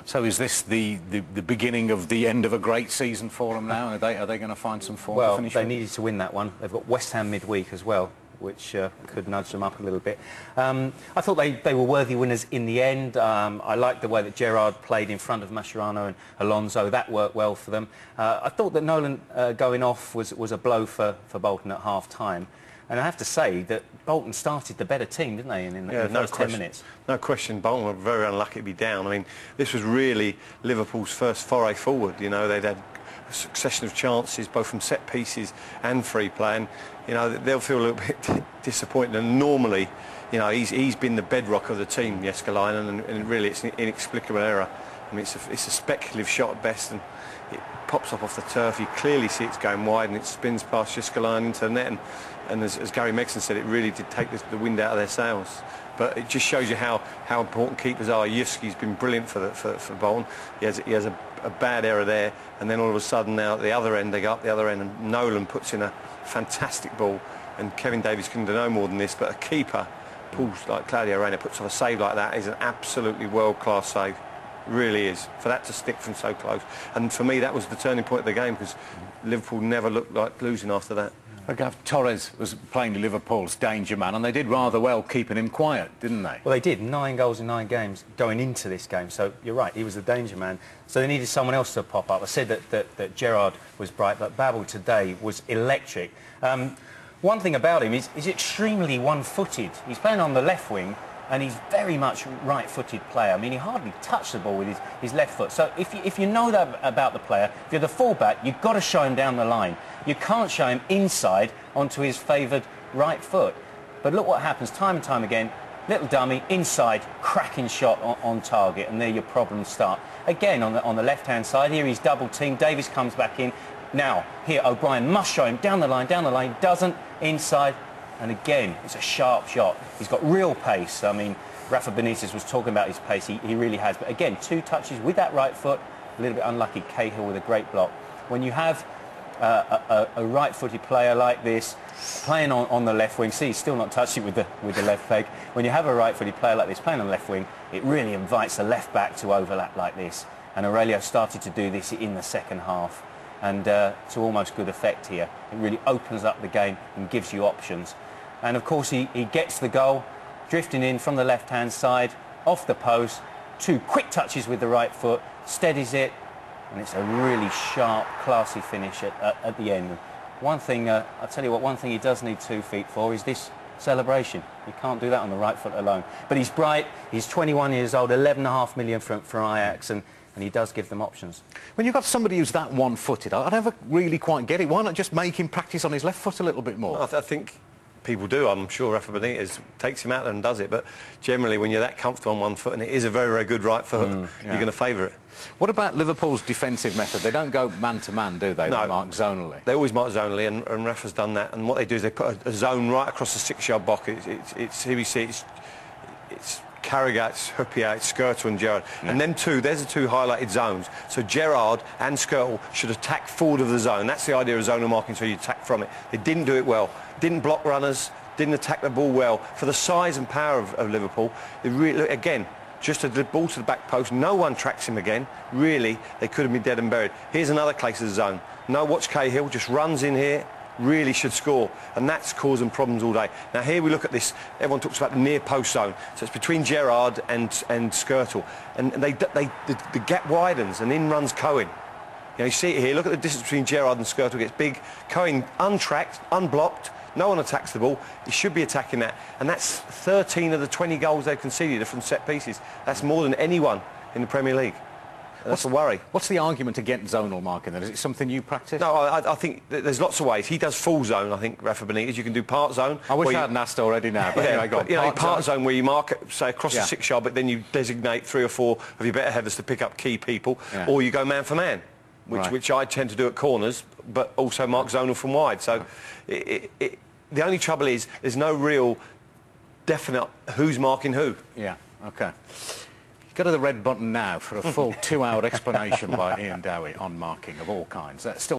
So is this the beginning of the end of a great season for them now? Are they going to find some form to finish Well, they with? needed to win that one. They've got West Ham midweek as well, which could nudge them up a little bit. I thought they were worthy winners in the end. I liked the way that Gerrard played in front of Mascherano and Alonso. That worked well for them. I thought that Nolan going off was a blow for Bolton at half-time. And I have to say that Bolton started the better team, didn't they, in the first 10 minutes? No question, Bolton were very unlucky to be down. I mean, this was really Liverpool's first foray forward. You know, they'd had a succession of chances, both from set pieces and free play. And, you know, they'll feel a little bit disappointed. And normally, you know, he's been the bedrock of the team, Jääskeläinen, and really it's an inexplicable error. I mean, it's a speculative shot at best, and it pops off the turf. You clearly see it's going wide, and it spins past Jääskeläinen into the net. And as Gary Megson said, it really did take the wind out of their sails. But it just shows you how important keepers are. Yuski's been brilliant for Bolton. He has a bad error there, and then all of a sudden now at the other end, they go up the other end, and Nolan puts in a fantastic ball, and Kevin Davies couldn't do no more than this. But a keeper pulls like Claudio Reyna, puts off a save like that is an absolutely world-class save. Really is, for that to stick from so close. And for me, that was the turning point of the game, because Liverpool never looked like losing after that. Torres was playing Liverpool's danger man, and they did rather well keeping him quiet, didn't they? Well, they did. 9 goals in 9 games going into this game. So you're right, he was the danger man. So they needed someone else to pop up. I said that Gerrard was bright, but Babel today was electric. One thing about him is he's extremely one-footed. He's playing on the left wing, and he's very much right-footed player. I mean, he hardly touched the ball with his left foot. So if you know that about the player, if you're the full-back, you've got to show him down the line. You can't show him inside onto his favoured right foot. But look what happens time and time again. Little dummy, inside, cracking shot on target, and there your problems start. Again, on the left-hand side, here he's double-teamed. Davies comes back in. Now, here O'Brien must show him down the line, doesn't, inside. And again, it's a sharp shot. He's got real pace. I mean, Rafa Benitez was talking about his pace. He really has. But again, 2 touches with that right foot. A little bit unlucky. Cahill with a great block. When you have a right-footed player like this playing on the left wing, see, he's still not touched it with the left leg. When you have a right-footed player like this playing on the left wing, it really invites the left back to overlap like this. And Aurelio started to do this in the second half. And to almost good effect here. It really opens up the game and gives you options. And of course he gets the goal, drifting in from the left-hand side, off the post, 2 quick touches with the right foot, steadies it, and it's a really sharp, classy finish at the end. One thing, I'll tell you what, one thing he does need 2 feet for is this celebration. You can't do that on the right foot alone. But he's bright, he's 21 years old, 11.5 million for Ajax, and he does give them options. When you've got somebody who's that one-footed, I never really quite get it. Why not just make him practice on his left foot a little bit more? I think people do. I'm sure Rafa Benitez takes him out and does it, but generally when you're that comfortable on one foot, and it is a very, very good right foot, you're going to favour it. What about Liverpool's defensive method? They don't go man-to-man, do they? No. They mark zonally. They always mark zonally, and Rafa's done that. And what they do is they put a zone right across the 6-yard box. Here we see it's Carragher, it's Hyypiä, it's Skrtel and Gerrard. Yeah. And them there's the 2 highlighted zones. So Gerrard and Skrtel should attack forward of the zone. That's the idea of zonal marking, so you attack from it. They didn't do it well. Didn't block runners, didn't attack the ball well. For the size and power of Liverpool, it really, again, just a ball to the back post. No one tracks him again. Really, they could have been dead and buried. Here's another case of the zone. No, watch Cahill, just runs in here. Really should score, and that's causing problems all day. Now here we look at this, everyone talks about the near post zone, so it's between Gerrard and Skrtel, and the gap widens, and in runs Cohen. You know, you see it here, look at the distance between Gerrard and Skrtel, gets big. Cohen untracked, unblocked, no one attacks the ball. He should be attacking that, and that's 13 of the 20 goals they've conceded from set pieces. That's more than anyone in the Premier League. That's a worry. What's the argument against zonal marking then? Is it something you practice? No, I think there's lots of ways. He does full zone, I think, Rafa Benitez. You can do part zone. I wish I hadn't asked already now, but anyway, go on. You know, part zone where you mark, say, across the 6-yard, but then you designate 3 or 4 of your better headers to pick up key people, or you go man for man, which I tend to do at corners, but also mark zonal from wide. So the only trouble is there's no real definite who's marking who. Yeah, OK. Go to the red button now for a full 2-hour explanation by Ian Dowie on marking of all kinds. That's still